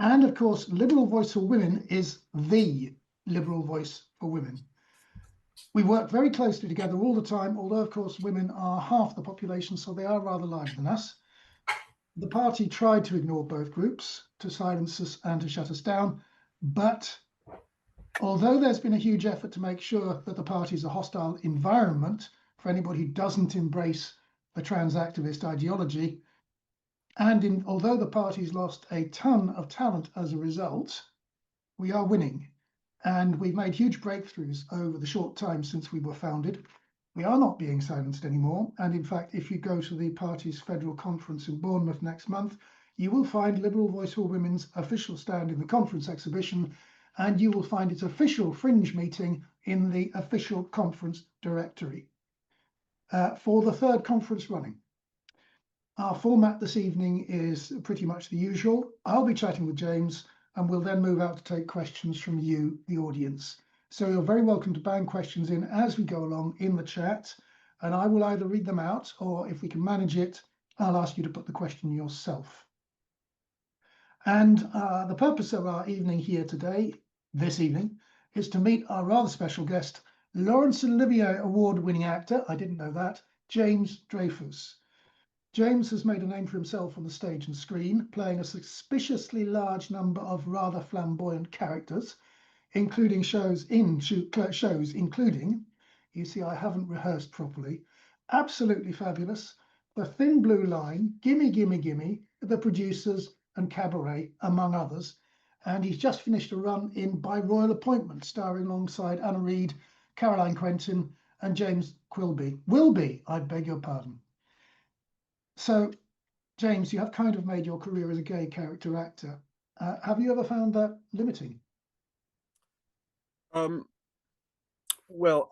And of course, Liberal Voice for Women is the Liberal Voice for Women. We work very closely together all the time, although of course women are half the population, so they are rather larger than us. The party tried to ignore both groups, to silence us and to shut us down, but although there's been a huge effort to make sure that the party is a hostile environment for anybody who doesn't embrace the trans activist ideology, and although the party's lost a ton of talent as a result, we are winning. And we've made huge breakthroughs over the short time since we were founded. We are not being silenced anymore. And in fact, if you go to the party's federal conference in Bournemouth next month, you will find Liberal Voice for Women's official stand in the conference exhibition, and you will find its official fringe meeting in the official conference directory for the third conference running. Our format this evening is pretty much the usual. I'll be chatting with James, and we'll then move out to take questions from you, the audience. So you're very welcome to bang questions in as we go along in the chat, and I will either read them out, or if we can manage it, I'll ask you to put the question yourself. And the purpose of our evening here today, this evening, is to meet our rather special guest, Laurence Olivier Award-winning actor, I didn't know that, James Dreyfus. James has made a name for himself on the stage and screen, playing a suspiciously large number of rather flamboyant characters, including including, you see, I haven't rehearsed properly, Absolutely Fabulous, The Thin Blue Line, Gimme Gimme Gimme, The Producers, and Cabaret, among others. And he's just finished a run in By Royal Appointment, starring alongside Anna Reid, Caroline Quentin, and James Wilby, I beg your pardon. So, James, you have kind of made your career as a gay character actor. Have you ever found that limiting? Well,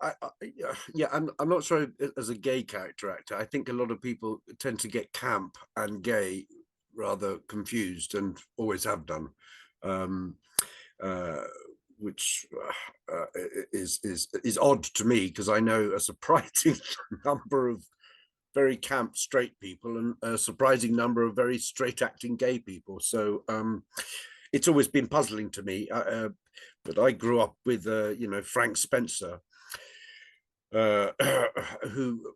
yeah, I'm not sure as a gay character actor. I think a lot of people tend to get camp and gay rather confused, and always have done, which is odd to me, because I know a surprising number of very camp straight people and a surprising number of very straight acting gay people. So it's always been puzzling to me. But I grew up with, Frank Spencer, who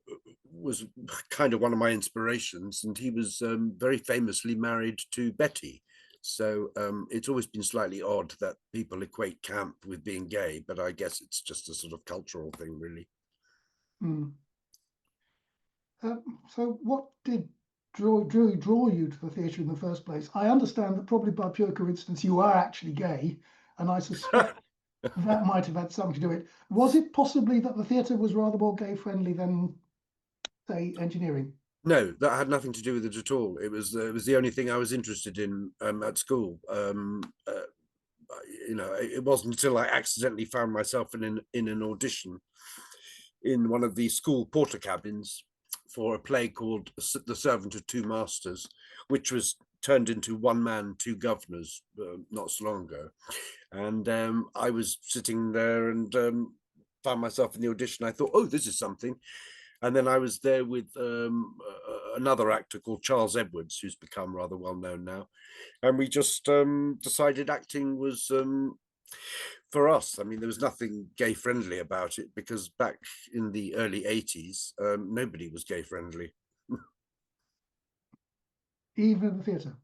was kind of one of my inspirations, and he was very famously married to Betty. So it's always been slightly odd that people equate camp with being gay, but I guess it's just a sort of cultural thing, really. Mm. So what did draw you to the theatre in the first place? I understand that probably by pure coincidence you are actually gay, and I suspect that might have had something to do with it. Was it possibly that the theatre was rather more gay friendly than, say, engineering? No, that had nothing to do with it at all. It was the only thing I was interested in at school. It wasn't until I accidentally found myself in an audition in one of the school porter cabins for a play called The Servant of Two Masters, which was turned into One Man, Two Governors not so long ago. And I was sitting there and found myself in the audition. I thought, oh, this is something. And then I was there with another actor called Charles Edwards, who's become rather well known now. And we just decided acting was for us. I mean, there was nothing gay friendly about it, because back in the early 80s, nobody was gay friendly. Even in the theatre?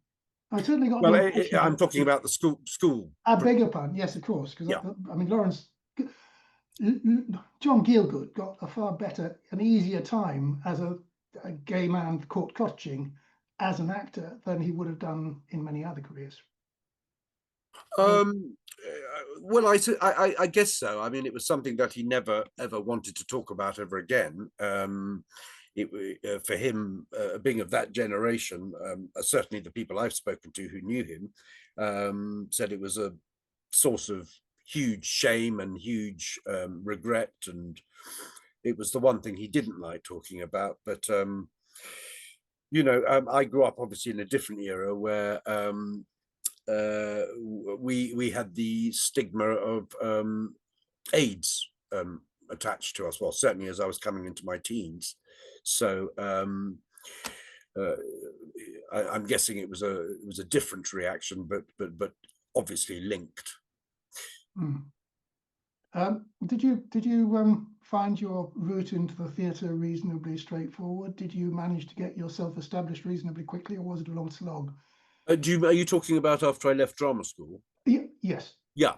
I certainly got. Well, I'm talking about the school. I beg your pardon. Yes, of course. Because yeah. I mean, Laurence, John Gielgud got a far better and easier time as a gay man caught coaching as an actor than he would have done in many other careers. Well, I guess so. I mean, it was something that he never ever wanted to talk about ever again. For him, being of that generation, certainly the people I've spoken to who knew him said it was a source of huge shame and huge regret, and it was the one thing he didn't like talking about. But I grew up obviously in a different era where we had the stigma of AIDS attached to us. Well, certainly as I was coming into my teens. So I'm guessing it was a different reaction, but obviously linked. Mm. Did you find your route into the theatre reasonably straightforward? Did you manage to get yourself established reasonably quickly, or was it a long slog? Are you talking about after I left drama school? Yes. Yeah.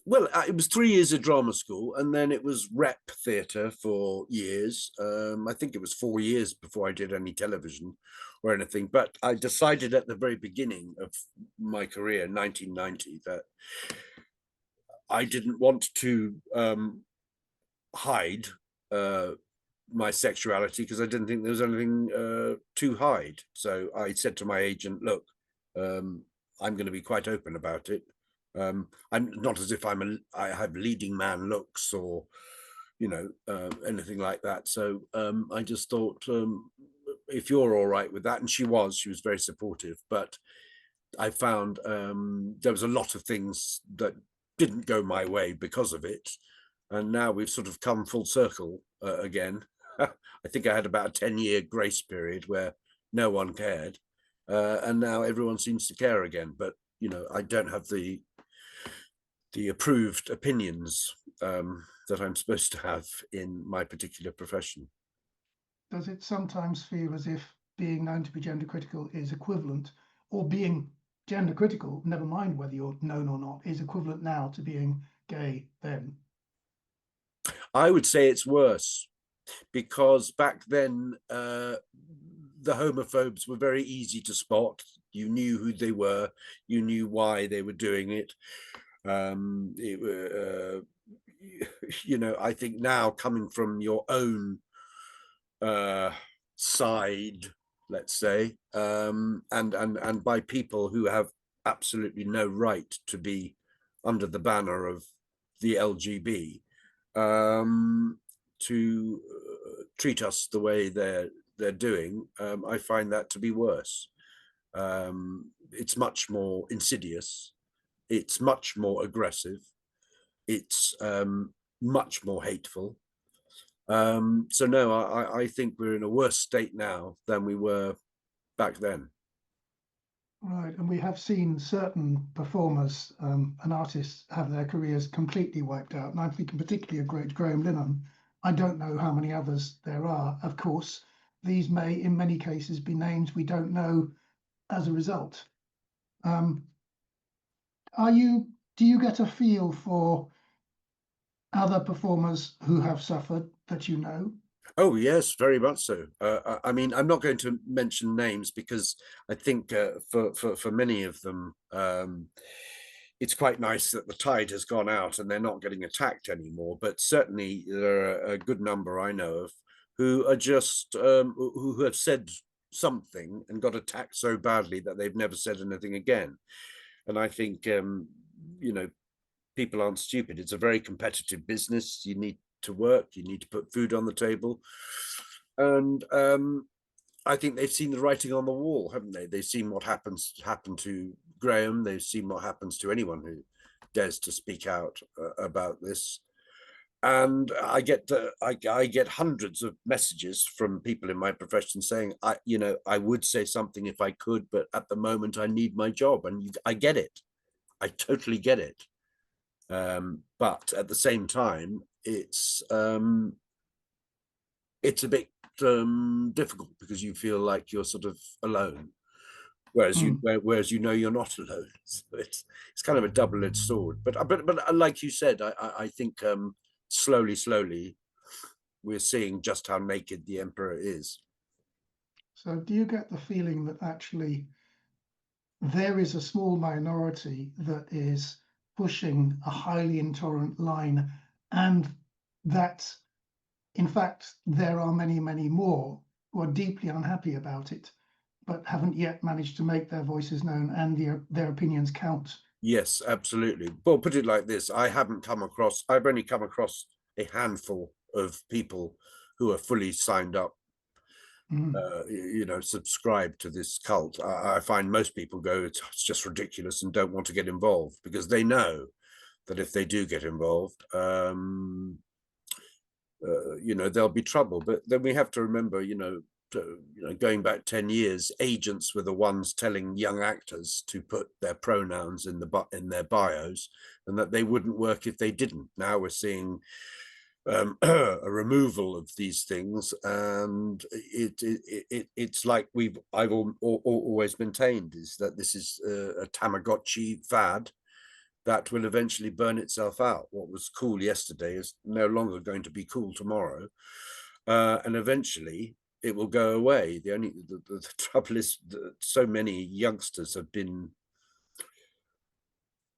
Well, it was 3 years of drama school, and then it was rep theatre for years. I think it was 4 years before I did any television or anything. But I decided at the very beginning of my career, 1990, that I didn't want to hide my sexuality, because I didn't think there was anything to hide. So I said to my agent, look, I'm going to be quite open about it. I'm not as if I have leading man looks or, anything like that. So I just thought, if you're all right with that, and she was very supportive, but I found there was a lot of things that didn't go my way because of it. And now we've sort of come full circle again. I think I had about a 10-year grace period where no one cared. And now everyone seems to care again. But, I don't have the approved opinions that I'm supposed to have in my particular profession. Does it sometimes feel as if being known to be gender critical is equivalent, or being gender critical, never mind whether you're known or not, is equivalent now to being gay then? I would say it's worse, because back then the homophobes were very easy to spot. You knew who they were, you knew why they were doing it. I think now, coming from your own side, let's say, and by people who have absolutely no right to be under the banner of the LGB, to treat us the way they're doing, I find that to be worse. It's much more insidious. It's much more aggressive. It's much more hateful. So no, I think we're in a worse state now than we were back then. Right, and we have seen certain performers and artists have their careers completely wiped out. And I'm thinking particularly of great Graeme Linham. I don't know how many others there are. Of course, these may, in many cases, be names we don't know as a result. Do you get a feel for other performers who have suffered that you know? Oh yes, very much so. I mean, I'm not going to mention names, because I think for many of them, it's quite nice that the tide has gone out and they're not getting attacked anymore. But certainly there are a good number I know of who are just who have said something and got attacked so badly that they've never said anything again. And I think people aren't stupid. It's a very competitive business. You need to work, you need to put food on the table. And I think they've seen the writing on the wall, haven't they? They've seen what happened to Graeme. They've seen what happens to anyone who dares to speak out about this. And I get hundreds of messages from people in my profession saying, I would say something if I could, but at the moment I need my job. And I get it. I totally get it. But at the same time, it's a bit difficult, because you feel like you're sort of alone, whereas you're not alone. So it's kind of a double-edged sword. But like you said, I think slowly we're seeing just how naked the emperor is. So do you get the feeling that actually there is a small minority that is pushing a highly intolerant line, and that in fact there are many, many more who are deeply unhappy about it, but haven't yet managed to make their voices known and their opinions count? Yes, absolutely. Well, put it like this, I've only come across a handful of people who are fully signed up, subscribe to this cult. I find most people go, it's just ridiculous, and don't want to get involved, because they know that if they do get involved, there'll be trouble. But then we have to remember, going back 10 years, agents were the ones telling young actors to put their pronouns in their bios, and that they wouldn't work if they didn't. Now we're seeing a removal of these things, and it's like I've always maintained is that this is a Tamagotchi fad that will eventually burn itself out. What was cool yesterday is no longer going to be cool tomorrow, and eventually it will go away. The trouble is that so many youngsters have been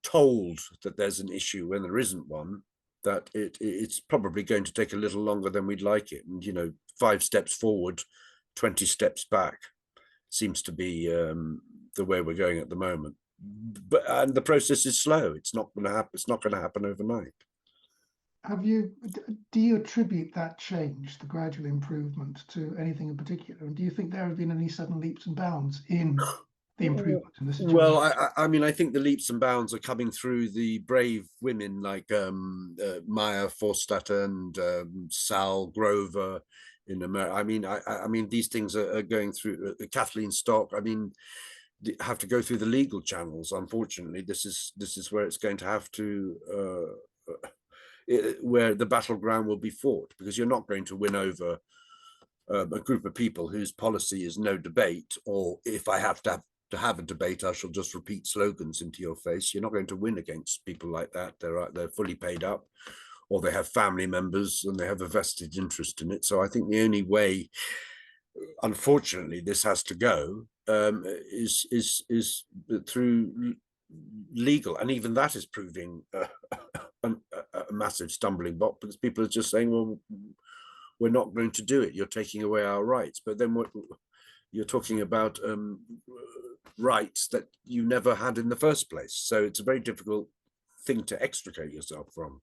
told that there's an issue when there isn't one, that it's probably going to take a little longer than we'd like it. And 5 steps forward, 20 steps back seems to be the way we're going at the moment. And the process is slow. It's not going to happen. It's not going to happen overnight. Do you attribute that change, the gradual improvement, to anything in particular? And do you think there have been any sudden leaps and bounds in the improvement in the situation? Well, I think the leaps and bounds are coming through the brave women like Maya Forstater and Sal Grover in America. I mean, these things are going through. Kathleen Stock. I mean, have to go through the legal channels. Unfortunately, this is where it's going to have to. Where the battleground will be fought, because you're not going to win over a group of people whose policy is no debate, or if I have to have a debate, I shall just repeat slogans into your face. You're not going to win against people like that. They're fully paid up, or they have family members and they have a vested interest in it. So I think the only way, unfortunately, this has to go is through legal, and even that is proving a massive stumbling block, because people are just saying, well, we're not going to do it, you're taking away our rights. But then what you're talking about rights that you never had in the first place, so it's a very difficult thing to extricate yourself from.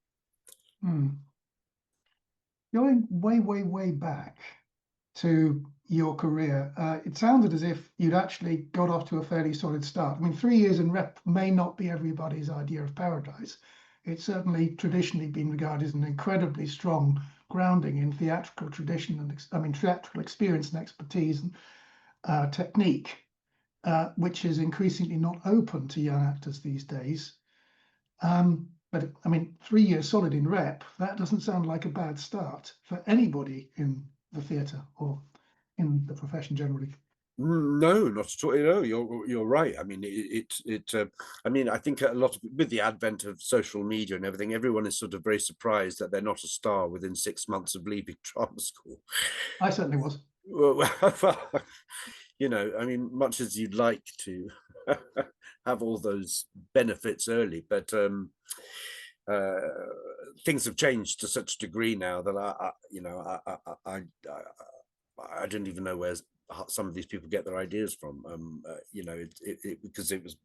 Going way back to your career, it sounded as if you'd actually got off to a fairly solid start. I mean, 3 years in rep may not be everybody's idea of paradise. It's certainly traditionally been regarded as an incredibly strong grounding in theatrical tradition and theatrical experience and expertise and technique, which is increasingly not open to young actors these days. But I mean, 3 years solid in rep, that doesn't sound like a bad start for anybody in the theatre or in the profession generally. No, not at all. No, you're right. I mean, I mean, I think a lot of, with the advent of social media and everything, everyone is sort of very surprised that they're not a star within 6 months of leaving drama school. I certainly was. Well, I mean, much as you'd like to have all those benefits early, but things have changed to such a degree now that I don't even know where some of these people get their ideas from. Because it was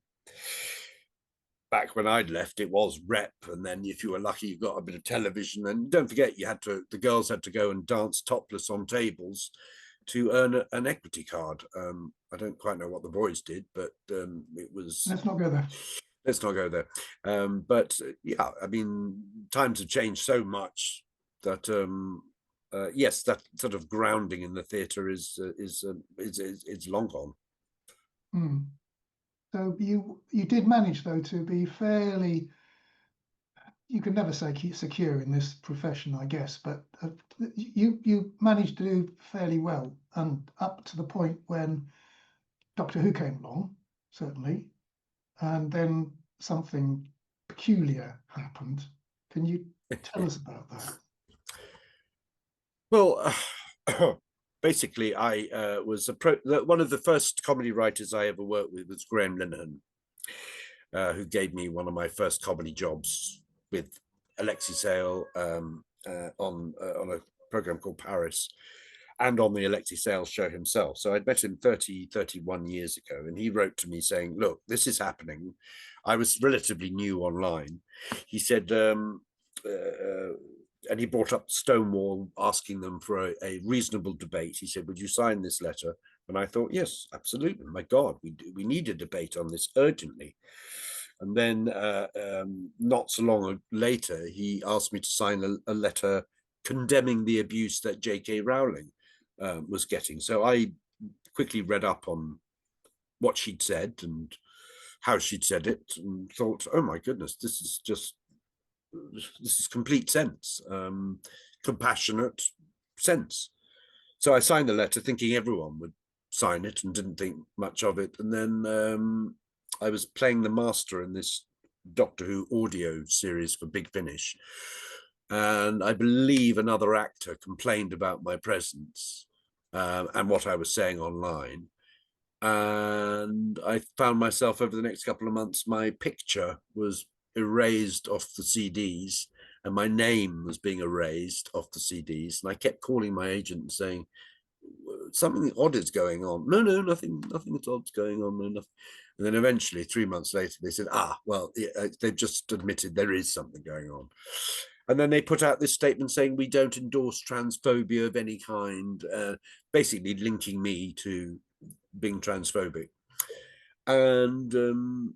back when I'd left, it was rep, and then if you were lucky, you got a bit of television. And don't forget, the girls had to go and dance topless on tables to earn an equity card. I don't quite know what the boys did, but it was. Let's not go there. Let's not go there. But yeah, I mean, times have changed so much that yes, that sort of grounding in the theatre is long gone. So you did manage, though, to be fairly, you can never say secure in this profession, I guess, but you managed to do fairly well, and up to the point when Doctor Who came along, certainly, and then something peculiar happened. Can you tell us about that? Well, basically, I was one of the first comedy writers I ever worked with was Graeme Linham, who gave me one of my first comedy jobs with Alexei Sayle on a program called Paris, and on the Alexei Sayle show himself. So I'd met him 31 years ago, and he wrote to me saying, look, this is happening. I was relatively new online. He said, and he brought up Stonewall, asking them for a reasonable debate. He said, would you sign this letter? And I thought, yes, absolutely. My God, we need a debate on this urgently. And then not so long later, he asked me to sign a letter condemning the abuse that J.K. Rowling was getting. So I quickly read up on what she'd said and how she'd said it, and thought, oh my goodness, this is complete sense, compassionate sense. So I signed the letter thinking everyone would sign it and didn't think much of it. And then I was playing the master in this Doctor Who audio series for Big Finish. And I believe another actor complained about my presence and what I was saying online. And I found myself over the next couple of months, my picture was erased off the CDs and my name was being erased off the CDs. And I kept calling my agent and saying, something odd is going on. No, nothing odd's going on. No, nothing. And then eventually 3 months later, they said, well, they've just admitted there is something going on. And then they put out this statement saying, we don't endorse transphobia of any kind, basically linking me to being transphobic. And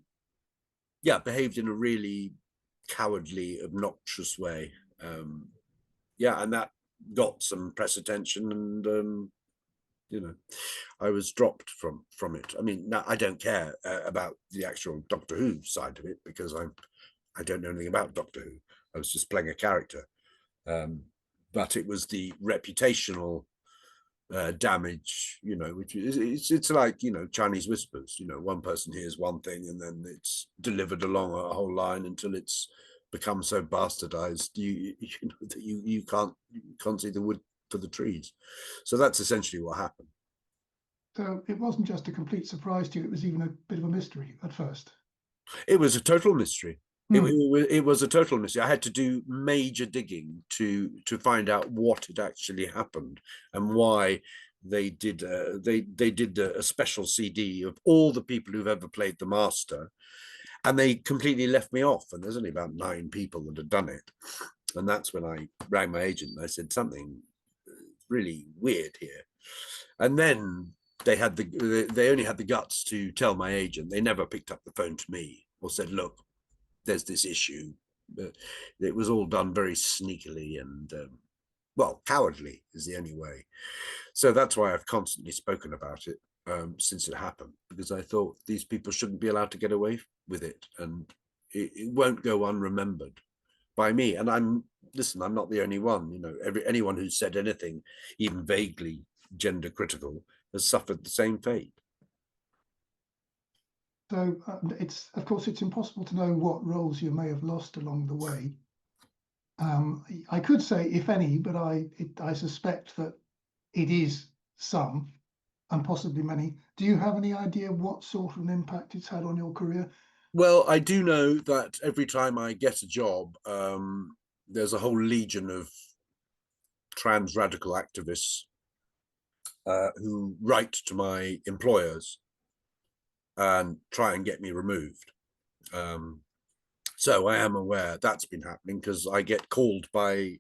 behaved in a really cowardly, obnoxious way. And that got some press attention, and I was dropped from it. I mean, now I don't care about the actual Doctor Who side of it, because I don't know anything about Doctor Who. I was just playing a character, but it was the reputational damage, which is it's like Chinese whispers. One person hears one thing and then it's delivered along a whole line until it's become so bastardized that you can't see the wood for the trees. So that's essentially what happened. So it wasn't just a complete surprise to you, it was even a bit of a mystery at first. It was a total mystery. It was a total mystery. I had to do major digging to find out what had actually happened and why they did a special CD of all the people who've ever played the Master, and they completely left me off. And there's only about 9 people that had done it. And that's when I rang my agent and I said, something really weird here. And then they only had the guts to tell my agent. They never picked up the phone to me or said, look, there's this issue. It was all done very sneakily and cowardly is the only way. So that's why I've constantly spoken about it since it happened, because I thought these people shouldn't be allowed to get away with it, and it won't go unremembered by me. And I'm not the only one. Anyone who's said anything even vaguely gender critical has suffered the same fate. So of course it's impossible to know what roles you may have lost along the way. I could say if any, but I suspect that it is some and possibly many. Do you have any idea what sort of an impact it's had on your career? Well, I do know that every time I get a job, there's a whole legion of trans radical activists who write to my employers and try and get me removed. So I am aware that's been happening, because I get called by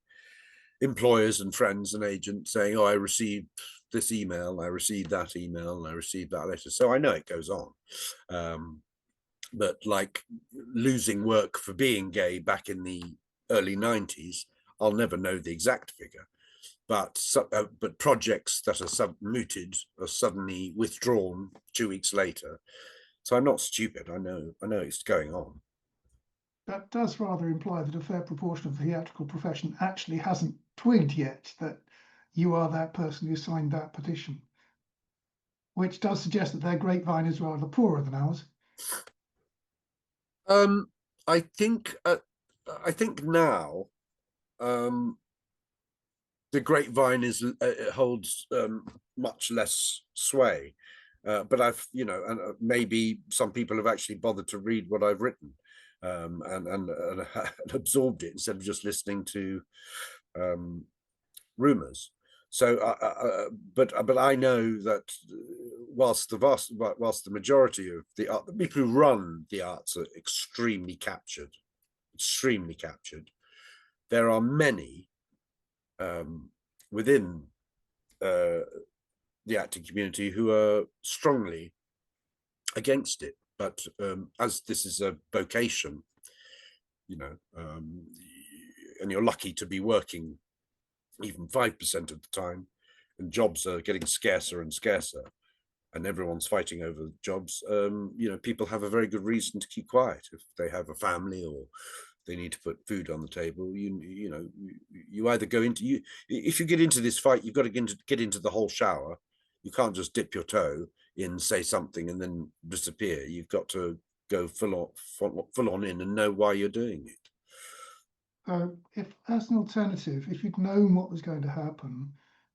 employers and friends and agents saying, I received this email, I received that email, and I received that letter. So I know it goes on. But like losing work for being gay back in the early 90s, I'll never know the exact figure. But projects that are mooted are suddenly withdrawn 2 weeks later. So I'm not stupid. I know it's going on. That does rather imply that a fair proportion of the theatrical profession actually hasn't twigged yet that you are that person who signed that petition, which does suggest that their grapevine is rather poorer than ours. I think now the grapevine holds much less sway, but I've and maybe some people have actually bothered to read what I've written and absorbed it instead of just listening to rumors. So, but I know that whilst the majority of the people who run the arts are extremely captured, there are many within the acting community who are strongly against it. But as this is a vocation, and you're lucky to be working even 5% of the time, and jobs are getting scarcer and scarcer, and everyone's fighting over jobs, people have a very good reason to keep quiet. If they have a family or they need to put food on the table, you either go into if you get into this fight, you've got to get into the whole shower. You can't just dip your toe in, say something, and then disappear. You've got to go full on in and know why you're doing it. If, as an alternative, if you'd known what was going to happen,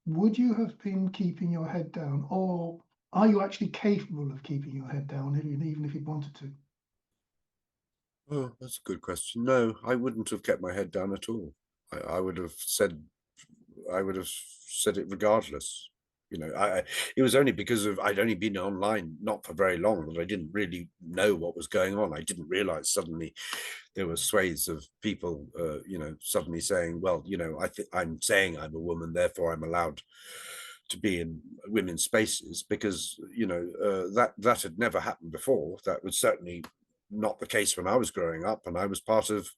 would you have been keeping your head down, or are you actually capable of keeping your head down, even if you'd wanted to? Oh, that's a good question. No, I wouldn't have kept my head down at all. I would have said it regardless. It was only because I'd only been online not for very long that I didn't really know what was going on. I didn't realize suddenly there were swathes of people, suddenly saying, well, I'm saying I'm a woman, therefore I'm allowed to be in women's spaces, because, that had never happened before. That was certainly not the case when I was growing up, and I was part of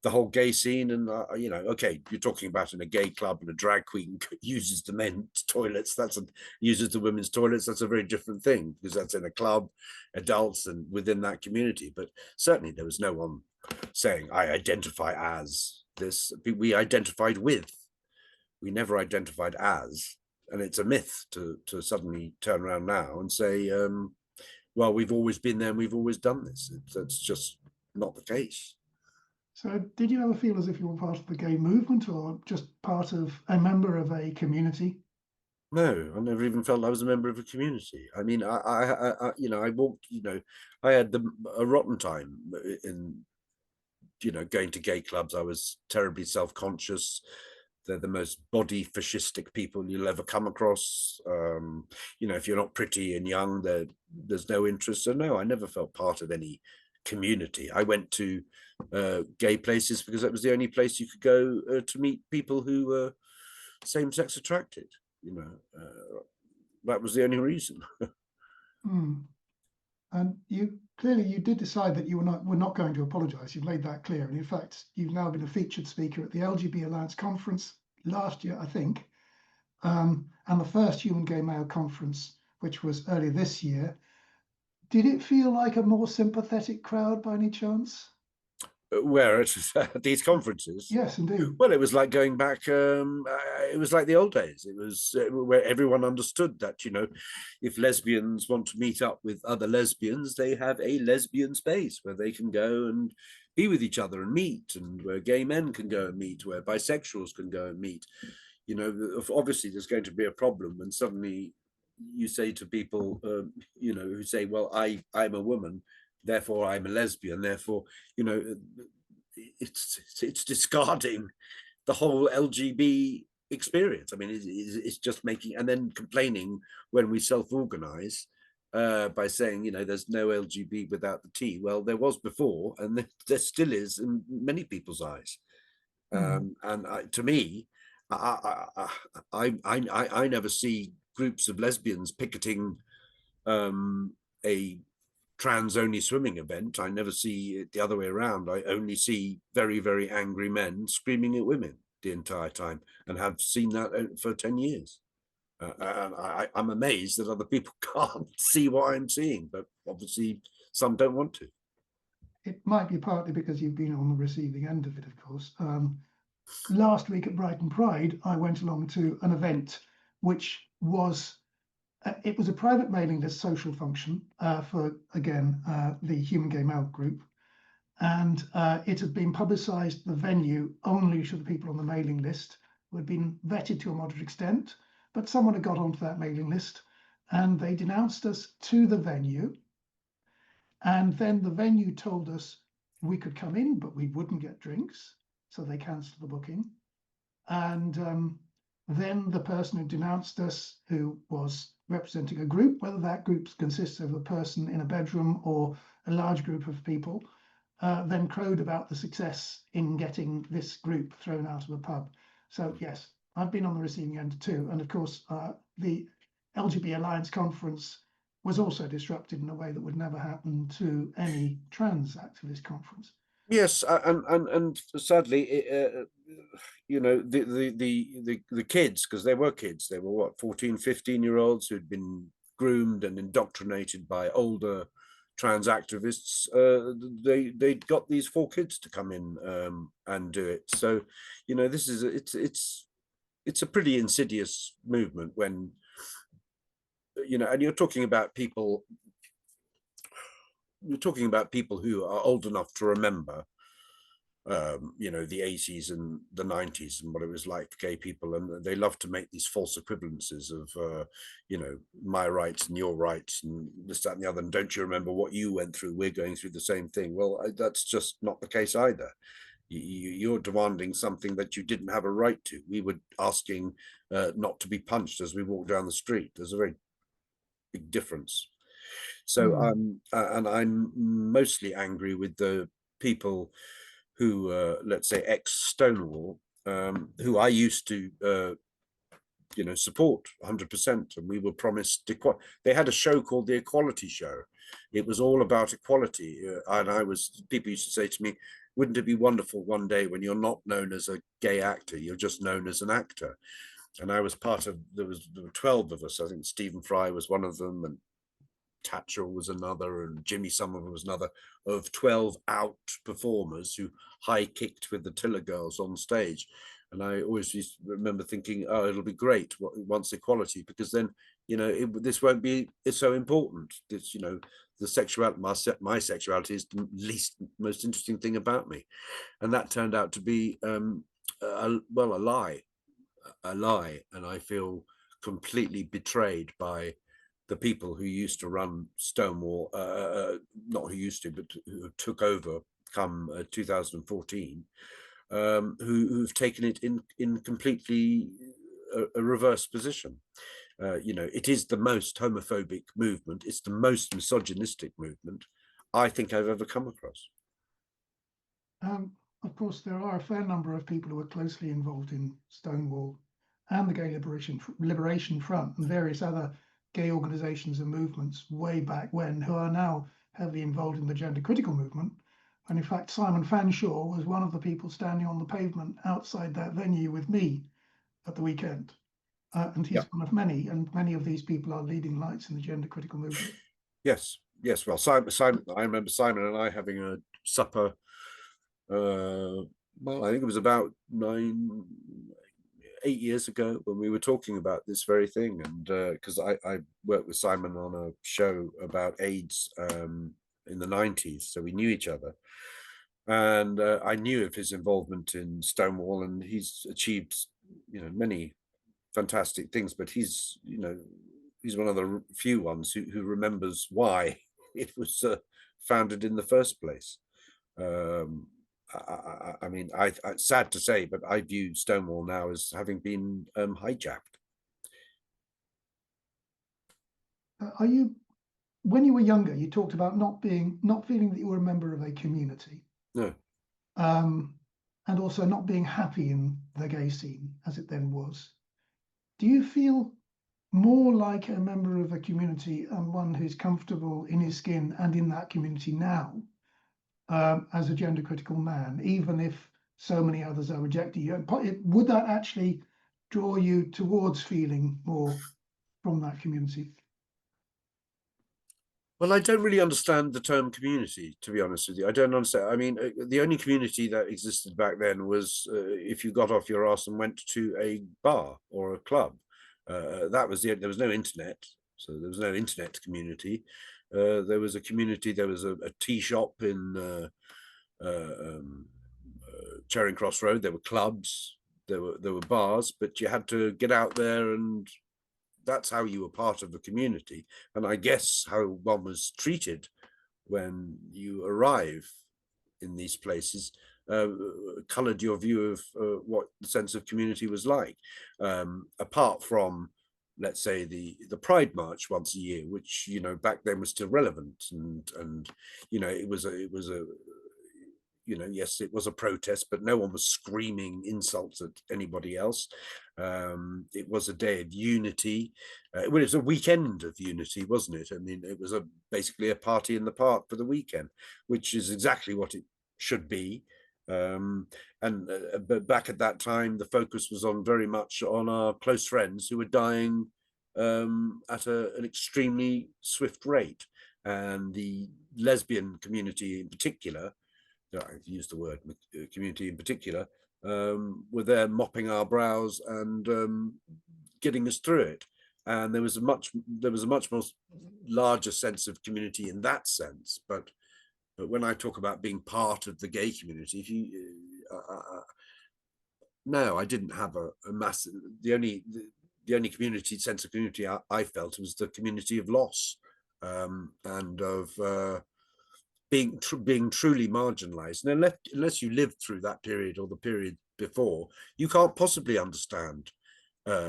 the whole gay scene. And okay, you're talking about in a gay club and a drag queen uses the men's toilets, uses the women's toilets, that's a very different thing, because that's in a club, adults, and within that community. But certainly there was no one saying I identify as this. We identified with, we never identified as. And it's a myth to suddenly turn around now and say, well, we've always been there and we've always done this. That's just not the case. So did you ever feel as if you were part of the gay movement, or just part of a member of a community? No, I never even felt I was a member of a community. I mean, I walked, I had a rotten time in, going to gay clubs. I was terribly self-conscious. They're the most body fascistic people you'll ever come across. If you're not pretty and young, there's no interest. So no, I never felt part of any community. I went to gay places because that was the only place you could go to meet people who were same-sex attracted. That was the only reason. And you did decide that you were not going to apologise. You've made that clear, and in fact, you've now been a featured speaker at the LGB Alliance conference last year, I think, and the first Human Gay Male conference, which was earlier this year. Did it feel like a more sympathetic crowd by any chance? Where at these conferences? Yes, indeed. Well, it was like going back. It was like the old days. It was where everyone understood that, if lesbians want to meet up with other lesbians, they have a lesbian space where they can go and be with each other and meet, and where gay men can go and meet, where bisexuals can go and meet. Obviously, there's going to be a problem when suddenly you say to people, who say, well, I'm a woman, therefore I'm a lesbian, therefore, it's discarding the whole LGB experience. I mean, it's just making, and then complaining when we self-organize by saying, there's no LGB without the T. Well, there was before, and there still is in many people's eyes. And to me, I never see groups of lesbians picketing a trans-only swimming event. I never see it the other way around. I only see very, very angry men screaming at women the entire time, and have seen that for 10 years. And I'm amazed that other people can't see what I'm seeing, but obviously some don't want to. It might be partly because you've been on the receiving end of it, of course. Last week at Brighton Pride, I went along to an event which was it was a private mailing list social function for, again, the Human Gay Male group. And it had been publicised, the venue, only to the people on the mailing list, who had been vetted to a moderate extent. But someone had got onto that mailing list and they denounced us to the venue. And then the venue told us we could come in, but we wouldn't get drinks. So they cancelled the booking. And then the person who denounced us, who was representing a group, whether that group consists of a person in a bedroom or a large group of people, then crowed about the success in getting this group thrown out of a pub. So yes, I've been on the receiving end too. And of course, the LGB Alliance conference was also disrupted in a way that would never happen to any trans activist conference. Yes, and sadly, you know, the kids, because they were kids, they were what, 14, 15-year-olds who'd been groomed and indoctrinated by older trans activists. They got these 4 kids to come in and do it. So, you know, this is it's a pretty insidious movement when, you know, and you're talking about people who are old enough to remember, you know, the 80s and the 90s and what it was like for gay people, and they love to make these false equivalences of, you know, my rights and your rights and this, that, and the other. And don't you remember what you went through? We're going through the same thing. Well, that's just not the case either. You're demanding something that you didn't have a right to. We were asking not to be punched as we walk down the street. There's a very big difference. So and I'm mostly angry with the people who, let's say, ex-Stonewall, who I used to, you know, support 100%, and we were promised equality. They had a show called The Equality Show. It was all about equality, and people used to say to me, wouldn't it be wonderful one day when you're not known as a gay actor, you're just known as an actor? And I was part of, there were 12 of us. I think Stephen Fry was one of them, and Tatchell was another, and Jimmy Sullivan was another, of 12 out performers who high kicked with the Tiller Girls on stage. And I always used to remember thinking, oh, it'll be great once equality, because then, you know, this won't be, it's so important. This, you know, the sexuality, my sexuality is the most interesting thing about me. And that turned out to be, a lie. And I feel completely betrayed by the people who used to run Stonewall, not who used to, but who took over come 2014, who've taken it in completely a reverse position. You know, it is the most homophobic movement. It's the most misogynistic movement I think I've ever come across. Of course, there are a fair number of people who are closely involved in Stonewall and the Gay Liberation Front and various other gay organizations and movements way back when, who are now heavily involved in the gender critical movement. And in fact, Simon Fanshawe was one of the people standing on the pavement outside that venue with me at the weekend. And he's one of many, and many of these people are leading lights in the gender critical movement. Yes. Well, Simon, I remember Simon and I having a supper. Well, I think it was about 8 years ago when we were talking about this very thing, and because I worked with Simon on a show about AIDS in the 90s, so we knew each other, and I knew of his involvement in Stonewall, and he's achieved, you know, many fantastic things, but he's, you know, he's one of the few ones who remembers why it was founded in the first place. I mean, it's sad to say, but I view Stonewall now as having been hijacked. Are you, when you were younger, you talked about not feeling that you were a member of a community. No. And also not being happy in the gay scene as it then was. Do you feel more like a member of a community and one who's comfortable in his skin and in that community now, as a gender critical man, even if so many others are rejecting you? Would that actually draw you towards feeling more from that community? Well, I don't really understand the term community, to be honest with you. I don't understand. I mean, the only community that existed back then was if you got off your ass and went to a bar or a club. That was there was no internet, so there was no internet community. There was a community. There was a tea shop in Charing Cross Road. There were clubs. There were bars, but you had to get out there, and that's how you were part of the community. And I guess how one was treated when you arrive in these places coloured your view of what the sense of community was like. Apart from, let's say, the Pride March once a year, which, you know, back then was still relevant, and you know, it was a you know, yes, it was a protest, but no one was screaming insults at anybody else. It was a day of unity. Well, it was a weekend of unity, wasn't it? I mean, it was basically a party in the park for the weekend, which is exactly what it should be. But back at that time, the focus was on very much on our close friends who were dying at an extremely swift rate, and the lesbian community in particular, I've used the word community in particular, were there mopping our brows and getting us through it. And there was a much more larger sense of community in that sense. But when I talk about being part of the gay community, if you no, I didn't have a massive. The only sense of community I felt was the community of loss, and of being truly marginalized. And unless you lived through that period or the period before, you can't possibly understand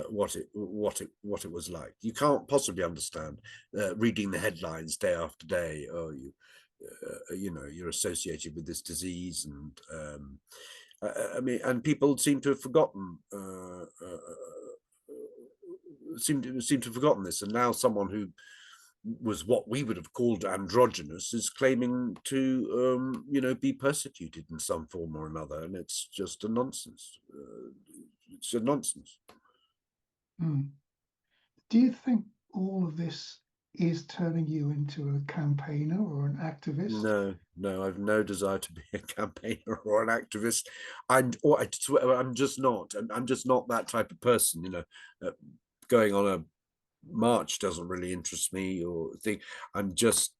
what it was like. You can't possibly understand reading the headlines day after day. Oh, you know, you're associated with this disease, and I mean, and people seem to have forgotten. Seem to have forgotten this, and now someone who was what we would have called androgynous is claiming to, you know, be persecuted in some form or another, and it's just a nonsense. It's a nonsense. Do you think all of this is turning you into a campaigner or an activist? No, I've no desire to be a campaigner or an activist. I'm just not. I'm just not that type of person. You know, going on a march doesn't really interest me, or think. I'm just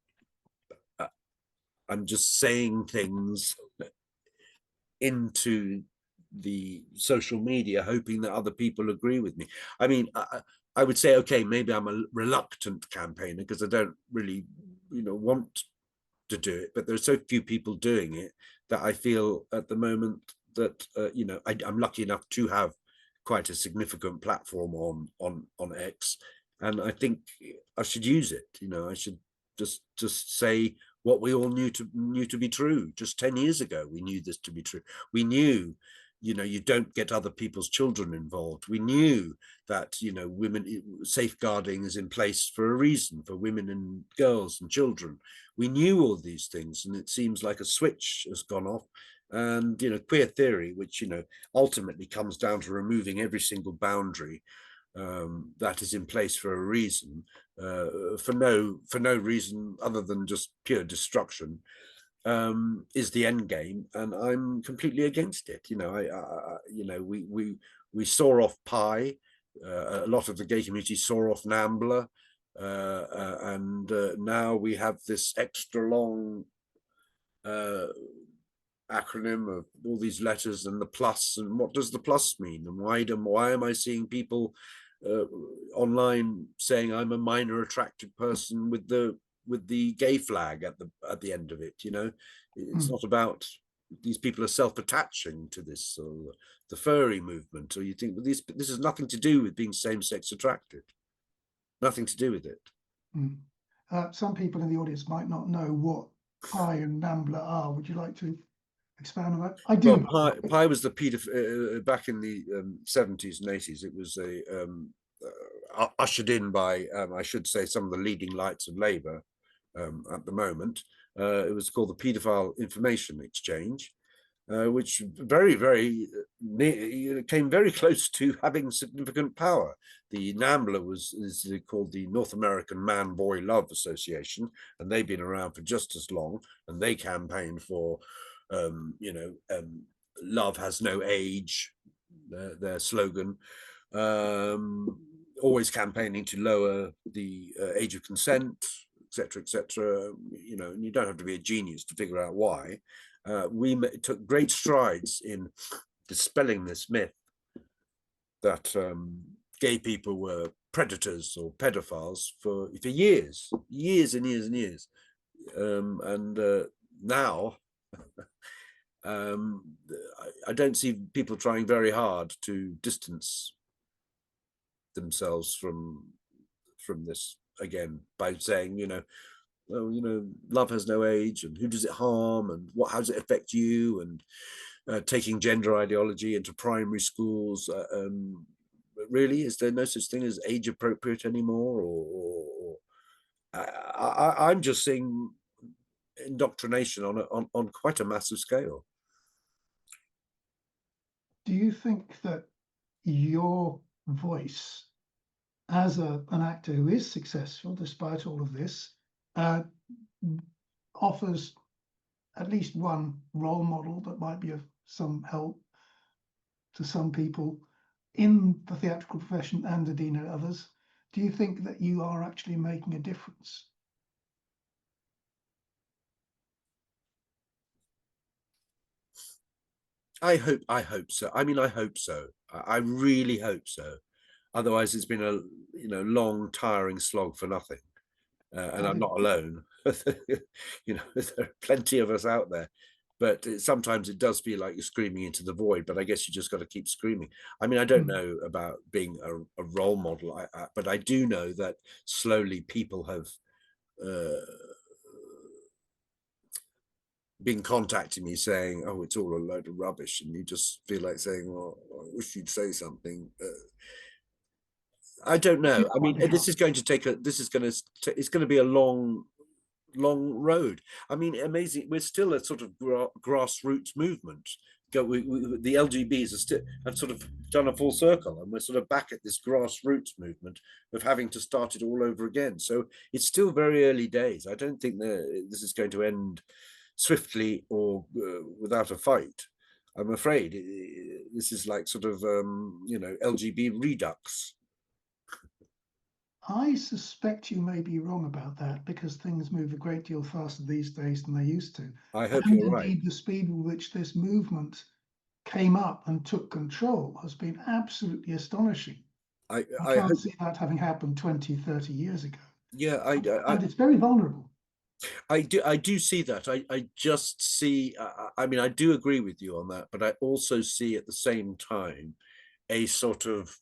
saying things into the social media, hoping that other people agree with me. I mean, I would say, okay, maybe I'm a reluctant campaigner because I don't really, you know, want to do it, but there are so few people doing it that I feel at the moment that you know, I'm lucky enough to have quite a significant platform on X, and I think I should use it. You know, I should just say what we all knew to be true. Just 10 years ago, we knew this to be true. We knew, you know, you don't get other people's children involved. We knew that, you know, women safeguarding is in place for a reason, for women and girls and children. We knew all these things, and it seems like a switch has gone off. And, you know, queer theory, which, you know, ultimately comes down to removing every single boundary that is in place for a reason, for no reason other than just pure destruction, is the end game, and I'm completely against it. You know, you know, we saw off Pi. A lot of the gay community saw off NAMBLA, and now we have this extra long acronym of all these letters and the plus, and what does the plus mean, and why am I seeing people online saying I'm a minor attracted person with the gay flag at the end of it? You know, it's not about, these people are self-attaching to this, or the furry movement, or you think, well, this has nothing to do with being same-sex attracted, nothing to do with it. Some people in the audience might not know what Pi and NAMBLA are. Would you like to expand on that? I do. Well, Pi was the back in the 70s and 80s. It was ushered in by, I should say, some of the leading lights of Labour at the moment. It was called the Paedophile Information Exchange, which came very close to having significant power. The NAMBLA is called the North American Man Boy Love Association, and they've been around for just as long, and they campaigned for, you know, love has no age, their slogan, always campaigning to lower the age of consent, etc., etc. You know, and you don't have to be a genius to figure out why. We took great strides in dispelling this myth that gay people were predators or pedophiles for years and years and years. And now I don't see people trying very hard to distance themselves from this again by saying, you know, well, you know, love has no age, and who does it harm, and how does it affect you, and taking gender ideology into primary schools. Really, is there no such thing as age appropriate anymore? Or I'm just seeing indoctrination on quite a massive scale. Do you think that your voice as an actor who is successful despite all of this offers at least one role model that might be of some help to some people in the theatrical profession and indeed others? Do you think that you are actually making a difference? I hope so. I mean, I hope so. I really hope so. Otherwise, it's been a long, tiring slog for nothing. And I'm not alone. There are plenty of us out there. But sometimes it does feel like you're screaming into the void. But I guess you just got to keep screaming. I mean, I don't know about being a role model, but I do know that slowly people have been contacting me saying, "Oh, it's all a load of rubbish," and you just feel like saying, "Well, I wish you'd say something." I don't know. I mean, this is going to be a long road. I mean, amazing. We're still a sort of grassroots movement. The LGBs have sort of done a full circle, and we're sort of back at this grassroots movement of having to start it all over again. So it's still very early days. I don't think that this is going to end swiftly or without a fight. I'm afraid this is like sort of LGB redux. I suspect you may be wrong about that, because things move a great deal faster these days than they used to. I hope you're right. Indeed, the speed with which this movement came up and took control has been absolutely astonishing. I can't see that having happened 20, 30 years ago. Yeah, and it's very vulnerable. I do see that. I just see, I mean, I do agree with you on that, but I also see at the same time a sort of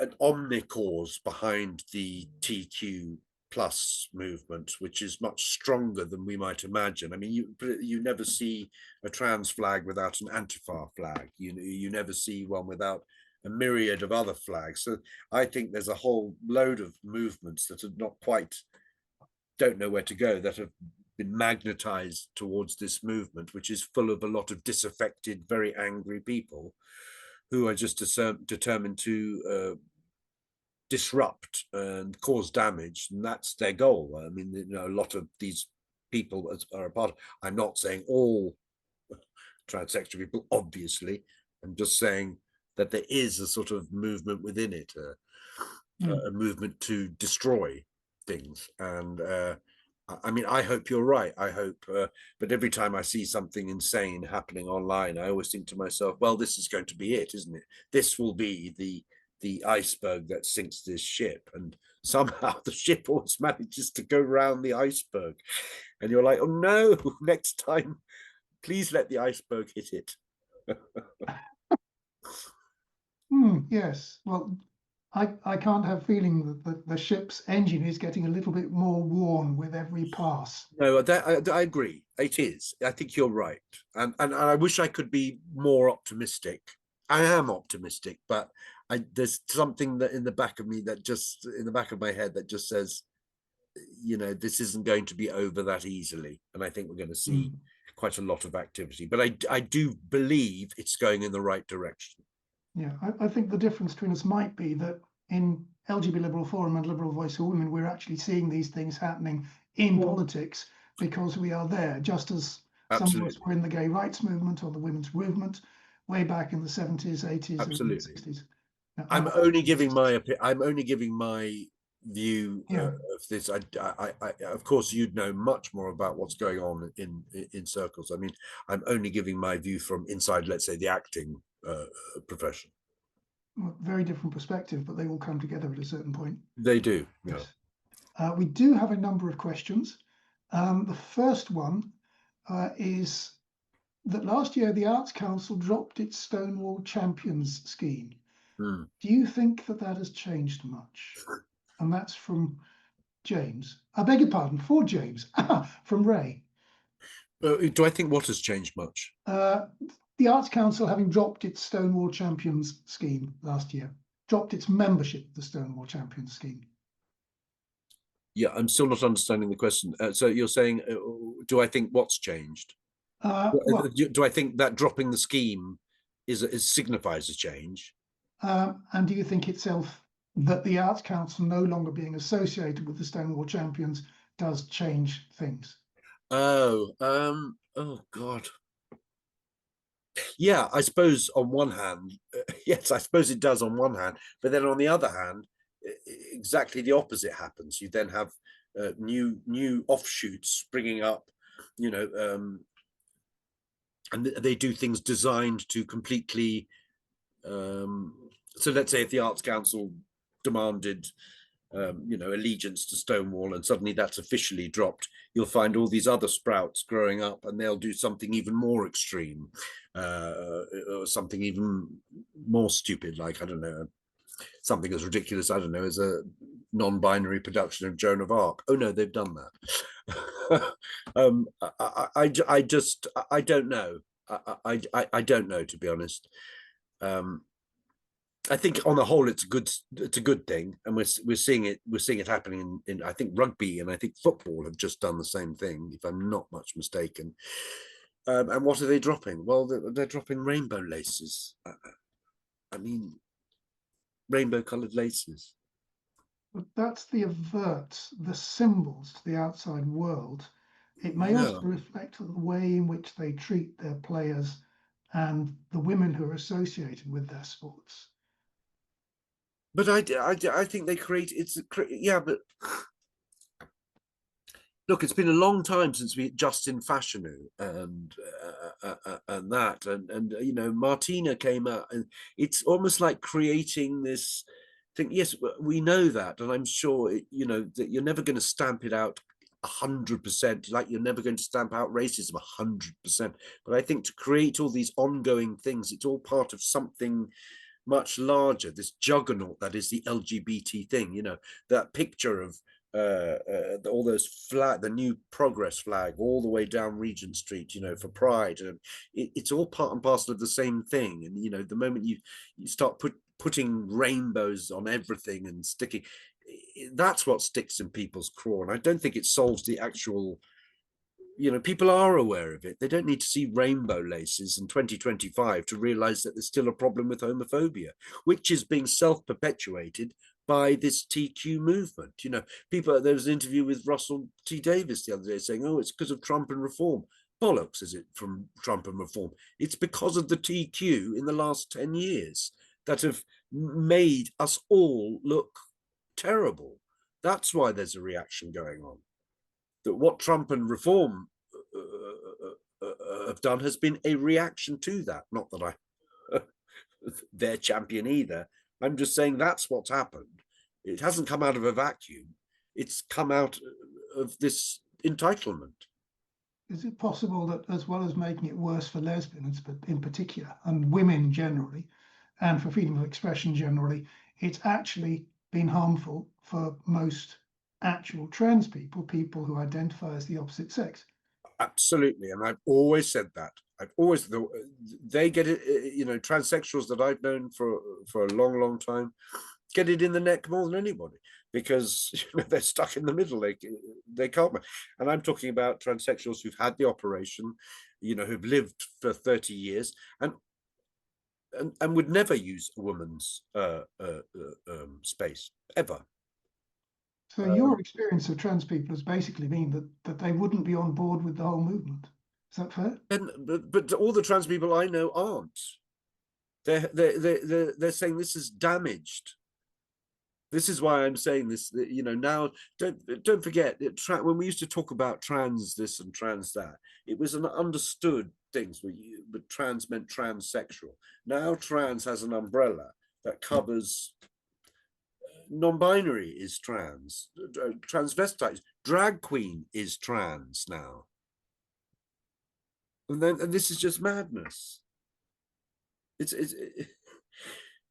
an omnicause behind the TQ plus movement, which is much stronger than we might imagine. I mean, you never see a trans flag without an Antifa flag. You never see one without a myriad of other flags. So I think there's a whole load of movements that are not quite, don't know where to go, that have been magnetized towards this movement, which is full of a lot of disaffected, very angry people who are just determined to disrupt and cause damage, and that's their goal. I mean, a lot of these people are a part of, I'm not saying all transsexual people, obviously. I'm just saying that there is a sort of movement within it, a movement to destroy things. And I mean, I hope you're right. I hope, but every time I see something insane happening online, I always think to myself, well, this is going to be it, isn't it? This will be the iceberg that sinks this ship. And somehow the ship always manages to go around the iceberg. And you're like, oh no, next time, please let the iceberg hit it. Yes. Well, I can't have feeling that the ship's engine is getting a little bit more worn with every pass. No, I agree. It is. I think you're right. And I wish I could be more optimistic. I am optimistic, but there's something that in the back of me that just, in the back of my head, that just says, this isn't going to be over that easily. And I think we're going to see quite a lot of activity. But I do believe it's going in the right direction. Yeah, I think the difference between us might be that in LGB Liberal Forum and Liberal Voice for Women, we're actually seeing these things happening in politics because we are there, just as some of us were in the gay rights movement or the women's movement way back in the 70s, 80s, and 60s. Now, I'm only giving my view of this. I of course, you'd know much more about what's going on in circles. I mean, I'm only giving my view from inside, let's say, the acting profession. Well, very different perspective, but they all come together at a certain point. They do. Yes. We do have a number of questions. The first one is that last year the Arts Council dropped its Stonewall Champions scheme. Do you think that has changed much? And that's from James. I beg your pardon, for James, from Ray. Do I think what has changed much? The Arts Council having dropped its Stonewall Champions scheme last year, dropped its membership of the Stonewall Champions scheme. Yeah, I'm still not understanding the question. So you're saying, do I think what's changed? Well, Do I think that dropping the scheme is signifies a change? and do you think itself that the Arts Council no longer being associated with the Stonewall champions does change things? Oh God. Yeah, I suppose on one hand, yes, I suppose it does on one hand, but then on the other hand, exactly the opposite happens. You then have new offshoots springing up, you know, and they do things designed to completely. So let's say if the Arts Council demanded allegiance to Stonewall, and suddenly that's officially dropped, you'll find all these other sprouts growing up, and they'll do something even more extreme, or something even more stupid, like, I don't know, something as ridiculous, I don't know, as a non-binary production of Joan of Arc. Oh no, they've done that. I don't know. I don't know, to be honest. I think on the whole it's a good thing, and we're seeing it happening in I think rugby, and I think football have just done the same thing, if I'm not much mistaken. And what are they dropping? Well, they're dropping rainbow laces. I mean, rainbow coloured laces. But that's the avert, the symbols to the outside world. It may also No, reflect the way in which they treat their players and the women who are associated with their sports. but I think they create yeah, but look, it's been a long time since we Justin Fashanu and that, and Martina came out, and it's almost like creating this thing. Yes, we know that, and I'm sure that you're never going to stamp it out 100%, like you're never going to stamp out racism 100%. But I think to create all these ongoing things, it's all part of something much larger, this juggernaut that is the LGBT thing. That picture of all those the new progress flag all the way down Regent Street, for Pride, and it's all part and parcel of the same thing. And the moment you start putting rainbows on everything and sticking, that's what sticks in people's craw. And I don't think it solves the actual. People are aware of it. They don't need to see rainbow laces in 2025 to realize that there's still a problem with homophobia, which is being self-perpetuated by this TQ movement. There was an interview with Russell T Davis the other day saying, oh, it's because of Trump and reform. Bollocks, is it from Trump and reform? It's because of the TQ in the last 10 years that have made us all look terrible. That's why there's a reaction going on. That what Trump and reform have done has been a reaction to that. Not that I their champion either. I'm just saying that's what's happened. It hasn't come out of a vacuum. It's come out of this entitlement. Is it possible that, as well as making it worse for lesbians, but in particular, and women generally, and for freedom of expression generally, it's actually been harmful for most actual trans people who identify as the opposite sex? Absolutely, and I've always said that. They get it. Transsexuals that I've known for a long time get it in the neck more than anybody, because they're stuck in the middle. They can't. And I'm talking about transsexuals who've had the operation, who've lived for 30 years and would never use a woman's space ever. So your experience of trans people has basically been that they wouldn't be on board with the whole movement. Is that fair? But all the trans people I know aren't. They're saying this is damaged. This is why I'm saying this. Now don't forget that when we used to talk about trans this and trans that, it was an understood things. But trans meant transsexual. Now trans has an umbrella that covers. Non-binary is trans, transvestite, drag queen is trans now, and this is just madness.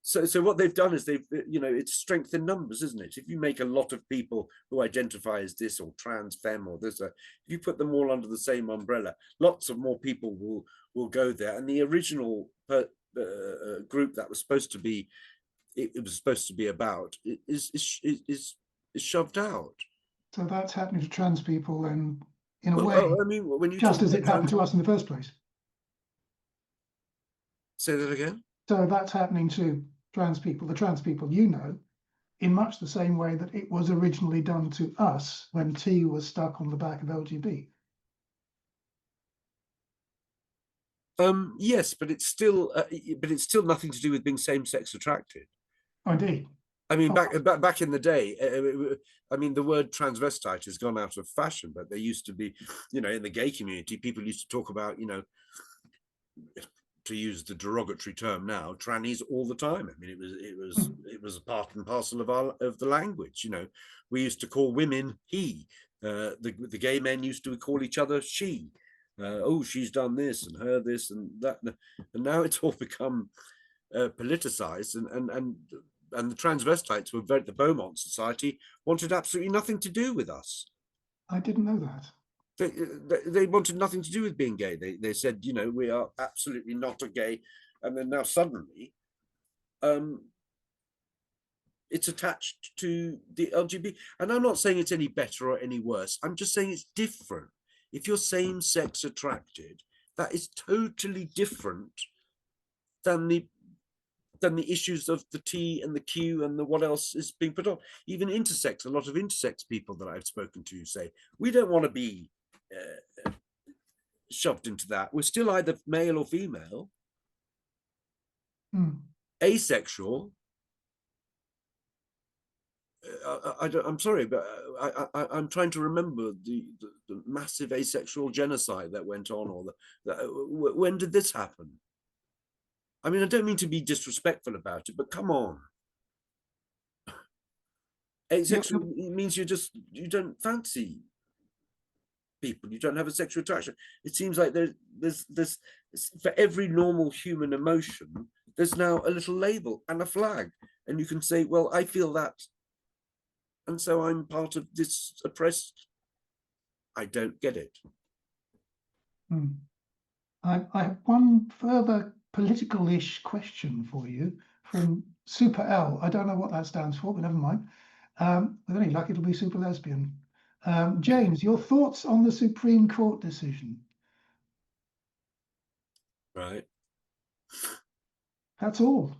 So what they've done is it's strength in numbers, isn't it? If you make a lot of people who identify as this or trans femme or this, if you put them all under the same umbrella, lots of more people will go there, and the original group that was supposed to be. It was supposed to be about is shoved out. So that's happening to trans people, and in a Well, way, I mean, when you just talk as about it happened to us in the first place. say that again. So that's happening to trans people, the trans people you know, in much the same way that it was originally done to us when T was stuck on the back of LGB. Yes, but it's still nothing to do with being same-sex attracted. Oh, indeed. I mean, Oh. back in the day, I mean, the word transvestite has gone out of fashion, but there used to be, you know, in the gay community, people used to talk about, you know, to use the derogatory term now, trannies all the time. I mean, it was a part and parcel of the language. You know, we used to call women he. The gay men used to call each other she. Oh, she's done this and her this and that, and now it's all become politicized, and the transvestites were the Beaumont Society wanted absolutely nothing to do with us. I didn't know that. They wanted nothing to do with being gay. They said, you know, we are absolutely not a gay, and then now suddenly, it's attached to the LGBT. And I'm not saying it's any better or any worse. I'm just saying it's different. If you're same-sex attracted, that is totally different than the issues of the T and the Q and the what else is being put on. Even intersex, a lot of intersex people that I've spoken to say, we don't want to be shoved into that. We're still either male or female, asexual. I'm sorry, but I'm trying to remember the massive asexual genocide that went on, or when did this happen? I mean, I don't mean to be disrespectful about it, but come on. Asexual means you don't fancy people, you don't have a sexual attraction. It seems like there's for every normal human emotion, there's now a little label and a flag, and you can say, well, I feel that, and so I'm part of this oppressed. I don't get it. I have one further political-ish question for you from Super L. I don't know what that stands for, but never mind. With any luck, it'll be super lesbian. James, your thoughts on the Supreme Court decision? Right. That's all.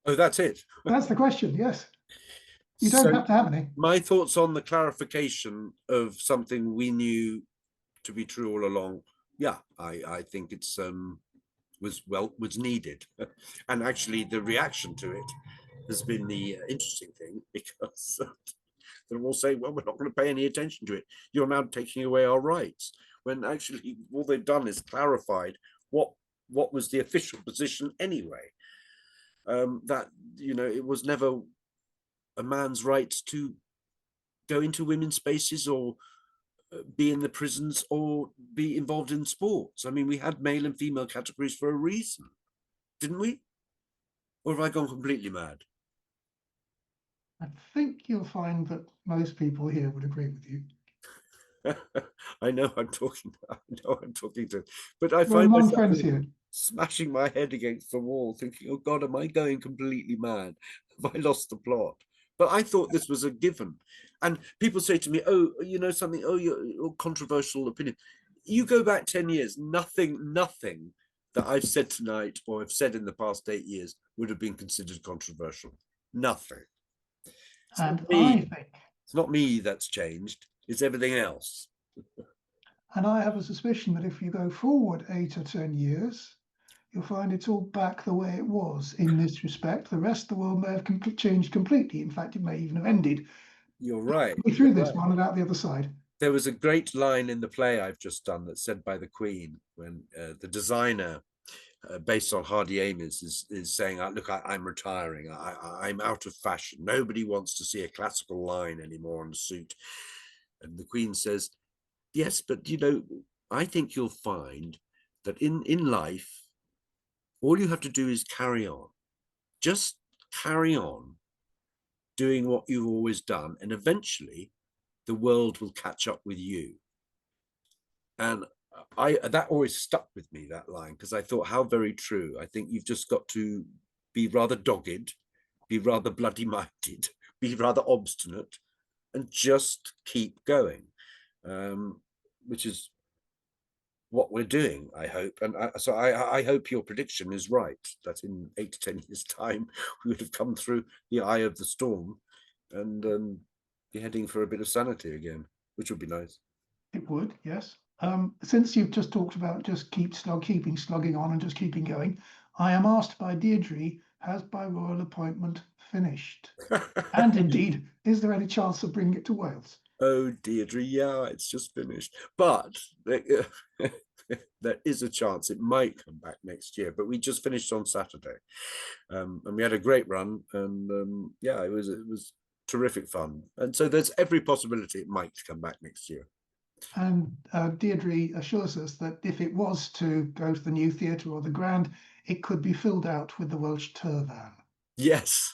Oh, that's it. That's the question, yes. You don't have to have any. My thoughts on the clarification of something we knew to be true all along. Yeah, I think it's was needed, and actually the reaction to it has been the interesting thing, because they're all saying, well, we're not going to pay any attention to it. You're now taking away our rights, when actually all they've done is clarified what was the official position anyway. That, you know, it was never a man's right to go into women's spaces or be in the prisons or be involved in sports. I mean, we had male and female categories for a reason, didn't we? Or have I gone completely mad? I think you'll find that most people here would agree with you. I know I'm talking to, but I find myself smashing my head against the wall, thinking, oh God, am I going completely mad? Have I lost the plot? But I thought this was a given. And people say to me, oh, you know something, oh, your controversial opinion. You go back 10 years, nothing that I've said tonight or I've said in the past 8 years would have been considered controversial. Nothing. And I think it's not me that's changed, it's everything else. And I have a suspicion that if you go forward 8 or 10 years, you'll find it's all back the way it was in this respect. The rest of the world may have changed completely. In fact, it may even have ended. You're right. Through this one and out the other side. There was a great line in the play I've just done that's said by the Queen when the designer, based on Hardy Amies, is saying, look, I'm retiring. I'm out of fashion. Nobody wants to see a classical line anymore on a suit. And the Queen says, yes, but, you know, I think you'll find that in life, all you have to do is carry on. Just carry on doing what you've always done, and eventually the world will catch up with you. And that always stuck with me, that line, because I thought, how very true. I think you've just got to be rather dogged, be rather bloody minded, be rather obstinate, and just keep going, which is what we're doing, I hope. And I hope your prediction is right, that in 8 to 10 years' time, we would have come through the eye of the storm and be heading for a bit of sanity again, which would be nice. It would, yes. Since you've just talked about just keeping slugging on and just keeping going, I am asked by Deirdre, has by royal appointment finished? And indeed, is there any chance of bringing it to Wales? Oh, Deirdre, yeah, it's just finished. But there is a chance it might come back next year. But we just finished on Saturday, and we had a great run. And yeah, it was terrific fun. And so there's every possibility it might come back next year. And Deirdre assures us that if it was to go to the new theatre or the Grand, it could be filled out with the Welsh turvan. Yes,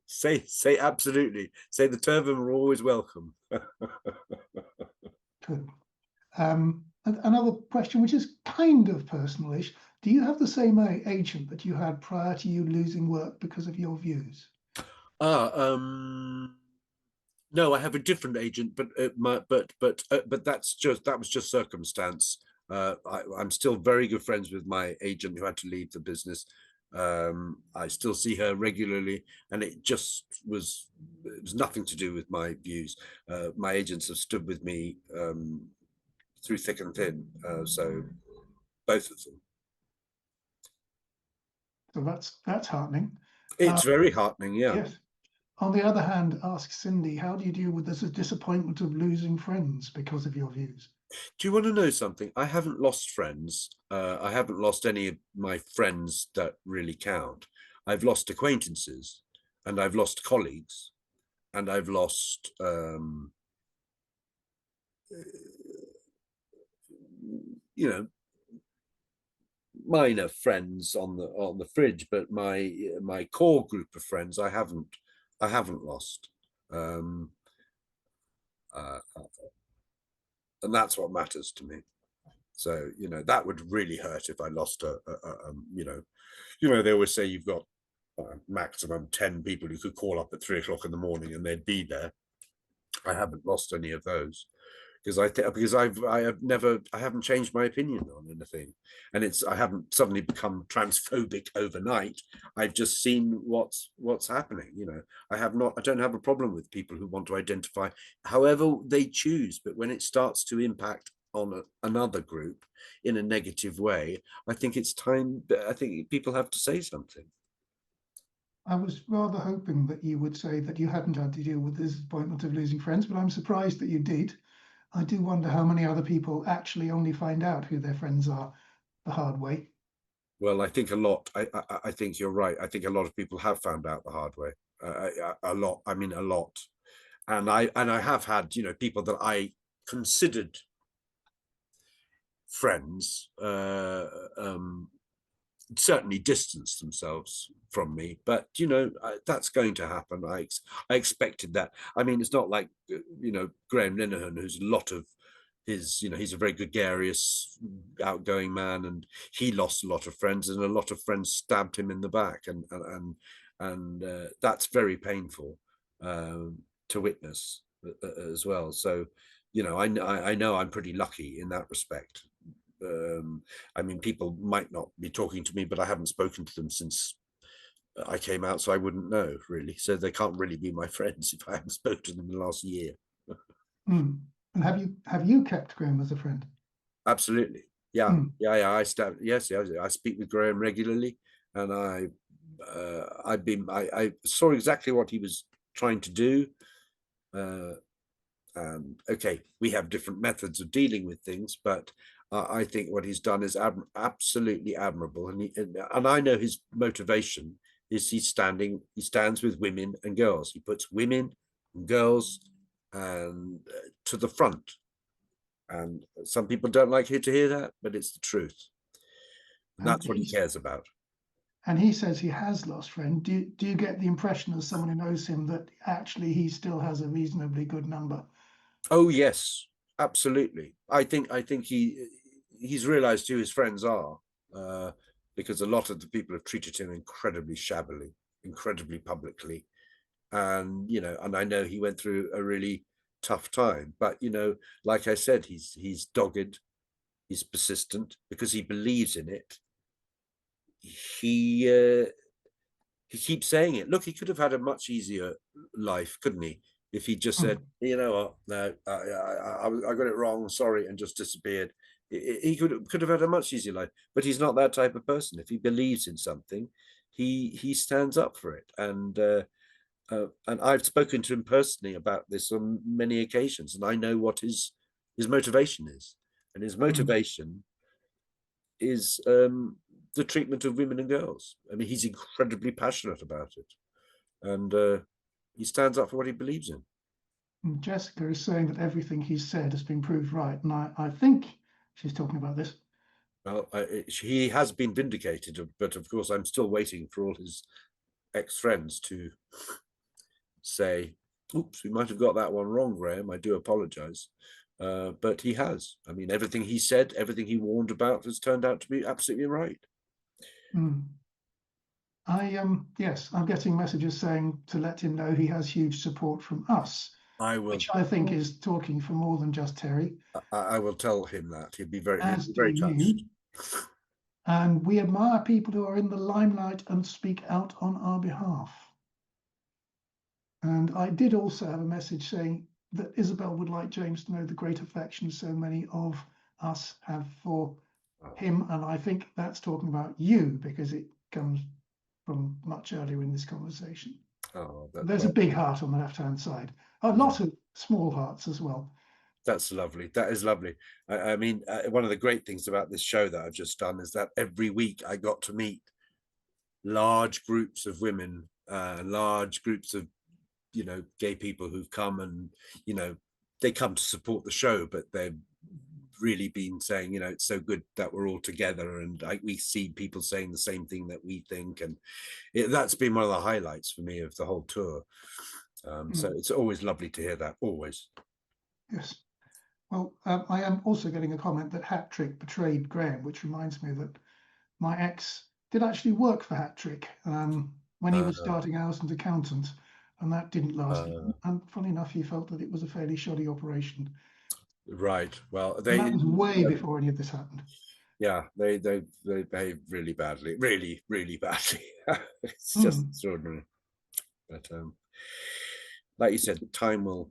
say absolutely. Say the turban are always welcome. Good. Another question, which is kind of personalish. Do you have the same agent that you had prior to you losing work because of your views? No, I have a different agent, but that was just circumstance. I'm still very good friends with my agent who had to leave the business. I still see her regularly, and it was nothing to do with my views. My agents have stood with me through thick and thin, so both of them. So that's heartening. It's very heartening, yeah. Yes. On the other hand, ask Cindy, how do you deal with this disappointment of losing friends because of your views? Do you want to know something? I haven't lost friends. I haven't lost any of my friends that really count. I've lost acquaintances, and I've lost colleagues, and I've lost minor friends on the fridge, but my core group of friends I haven't lost. And that's what matters to me. So, that would really hurt if I lost they always say you've got maximum 10 people you could call up at 3 o'clock in the morning and they'd be there. I haven't lost any of those because I haven't changed my opinion on anything, and I haven't suddenly become transphobic overnight. I've just seen what's happening. I don't have a problem with people who want to identify however they choose, but when it starts to impact on another group in a negative way, I think it's time. I think people have to say something. I was rather hoping that you would say that you hadn't had to deal with the disappointment of losing friends, but I'm surprised that you did. I do wonder how many other people actually only find out who their friends are the hard way. Well, I think a lot. I think you're right. I think a lot of people have found out the hard way. A lot. I mean, a lot. And I have had, people that I considered friends certainly distance themselves from me, but that's going to happen. I expected that. I mean, it's not like Graeme Linham, who's a lot of his, he's a very gregarious, outgoing man, and he lost a lot of friends, and a lot of friends stabbed him in the back, and that's very painful to witness as well. So I know I'm pretty lucky in that respect. I mean, people might not be talking to me, but I haven't spoken to them since I came out, so I wouldn't know really. So they can't really be my friends if I haven't spoken to them in the last year. And have you kept Graeme as a friend? Absolutely, yeah, yeah. I speak with Graeme regularly, and I saw exactly what he was trying to do. And okay, we have different methods of dealing with things, but I think what he's done is absolutely admirable, and I know his motivation is he stands with women and girls. He puts women and girls and to the front, and some people don't like to hear that, but it's the truth. And that's what he cares about. And he says he has lost friends. Do you get the impression, as someone who knows him, that actually he still has a reasonably good number? Oh yes, absolutely. I think he's realized who his friends are, because a lot of the people have treated him incredibly shabbily, incredibly publicly, and and I know he went through a really tough time, but like I said, he's dogged, he's persistent because he believes in it. He keeps saying it. Look, he could have had a much easier life, couldn't he, if he just said, you know what, no, I got it wrong, sorry, and just disappeared. He could have had a much easier life, but he's not that type of person. If he believes in something, he stands up for it. And I've spoken to him personally about this on many occasions, and I know what his motivation is, and his motivation is the treatment of women and girls. I mean, he's incredibly passionate about it, and he stands up for what he believes in. And Jessica is saying that everything he's said has been proved right, and I think she's talking about this. Well, he has been vindicated, but of course, I'm still waiting for all his ex-friends to say, "Oops, we might have got that one wrong, Graeme. I do apologise." But he has. I mean, everything he said, everything he warned about, has turned out to be absolutely right. Yes, I'm getting messages saying to let him know he has huge support from us, which I think is talking for more than just Terry. I will tell him that. He'll be very touched. And we admire people who are in the limelight and speak out on our behalf. And I did also have a message saying that Isabel would like James to know the great affection so many of us have for him. And I think that's talking about you, because it comes from much earlier in this conversation. There's a big heart on the left-hand side. A lot of small hearts as well. That's lovely. That is lovely. I mean, one of the great things about this show that I've just done is that every week I got to meet large groups of women, large groups of, gay people who've come and, they come to support the show, but they've really been saying, it's so good that we're all together, and we see people saying the same thing that we think, and that's been one of the highlights for me of the whole tour. So it's always lovely to hear that, always. Yes. Well, I am also getting a comment that Hat Trick betrayed Graeme, which reminds me that my ex did actually work for Hat Trick when he was starting out as an accountant, and that didn't last. And funny enough, he felt that it was a fairly shoddy operation. Right. Well, that was way before any of this happened. Yeah, they behaved really badly, really, really badly. It's just extraordinary. But like you said, time will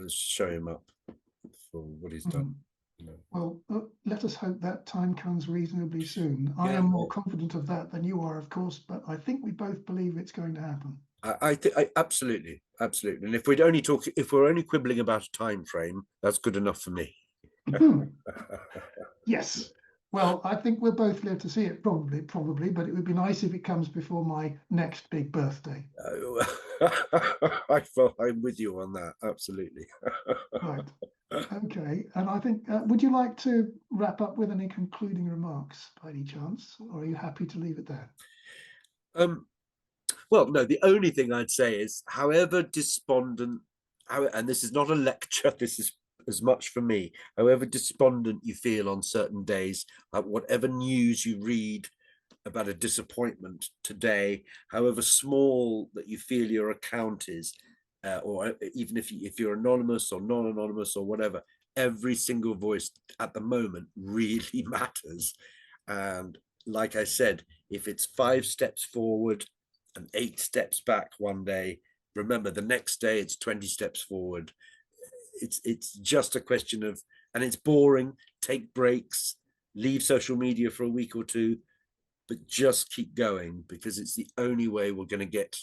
show him up for what he's done. Well, let us hope that time comes reasonably soon. I am more confident of that than you are, of course, but I think we both believe it's going to happen. I think absolutely. And if we're only quibbling about a time frame, that's good enough for me. Yes. Well, I think we'll both live to see it, probably, but it would be nice if it comes before my next big birthday. I'm with you on that, absolutely. Right. Okay. And I think, would you like to wrap up with any concluding remarks by any chance, or are you happy to leave it there? Well, no, the only thing I'd say is, however despondent, and this is not a lecture, this is as much for me, however despondent you feel on certain days, whatever news you read about a disappointment today, however small that you feel your account is, or even if you're anonymous or non-anonymous or whatever, every single voice at the moment really matters. And like I said, if it's 5 steps forward and 8 steps back one day, remember the next day it's 20 steps forward. It's just a question of, and it's boring, take breaks, leave social media for a week or two, but just keep going, because it's the only way we're going to get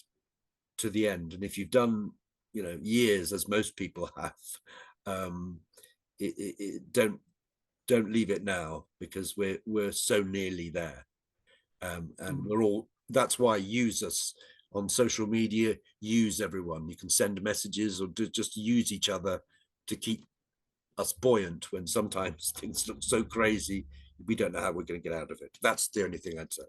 to the end. And if you've done, years, as most people have, don't leave it now, because we're so nearly there. And we're all, that's why use us on social media, use everyone. You can send messages or just use each other to keep us buoyant when sometimes things look so crazy we don't know how we're going to get out of it. That's the only thing I'd say.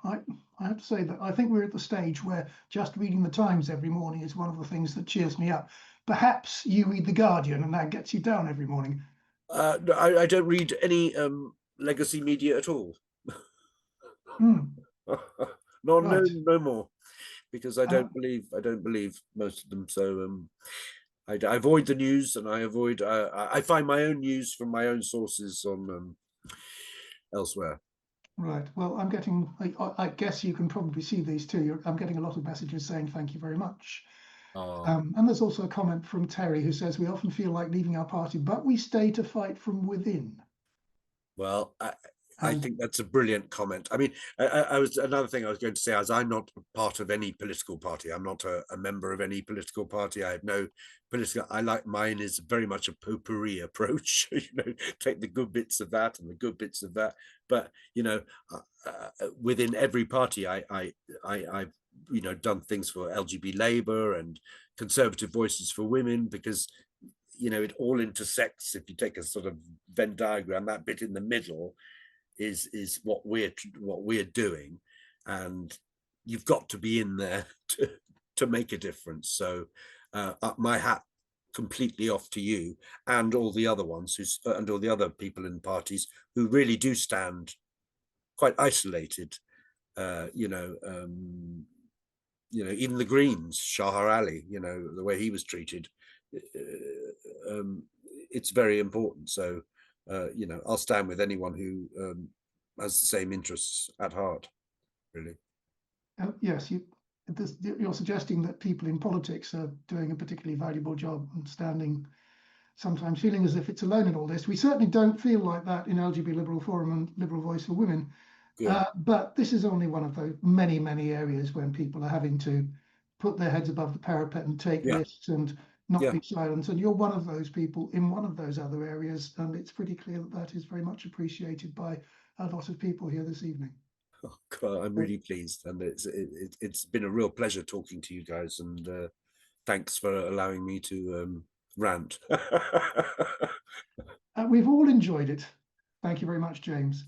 I have to say that I think we're at the stage where just reading the Times every morning is one of the things that cheers me up. Perhaps you read the Guardian and that gets you down every morning. No, I don't read any legacy media at all. No more. because I don't believe most of them. So I avoid the news, and I find my own news from my own sources on elsewhere. Right. Well, I'm getting, I guess you can probably see these too. I'm getting a lot of messages saying thank you very much. And there's also a comment from Terry who says, we often feel like leaving our party, but we stay to fight from within. Well, I think that's a brilliant comment. I mean, I was another thing I was going to say is I'm not part of any political party. I'm not a member of any political party. I have no political. Mine is very much a potpourri approach. You know, take the good bits of that and the good bits of that. But you know, within every party, I've done things for LGB Labour and Conservative Voices for Women, because you know it all intersects. If you take a sort of Venn diagram, that bit in the middle is what we're doing, and you've got to be in there to make a difference. So my hat completely off to you and all the other ones and all the other people in parties who really do stand quite isolated. Even the Greens, Shahar Ali, the way he was treated, it's very important. So I'll stand with anyone who has the same interests at heart, really. Yes, you're suggesting that people in politics are doing a particularly valuable job and standing, sometimes feeling as if it's alone in all this. We certainly don't feel like that in LGB Liberal Forum and Liberal Voice for Women. But this is only one of those many, many areas when people are having to put their heads above the parapet and take risks and not be silent. And you're one of those people in one of those other areas. And it's pretty clear that that is very much appreciated by a lot of people here this evening. Oh, God, I'm really pleased. And it's been a real pleasure talking to you guys. And thanks for allowing me to rant. We've all enjoyed it. Thank you very much, James.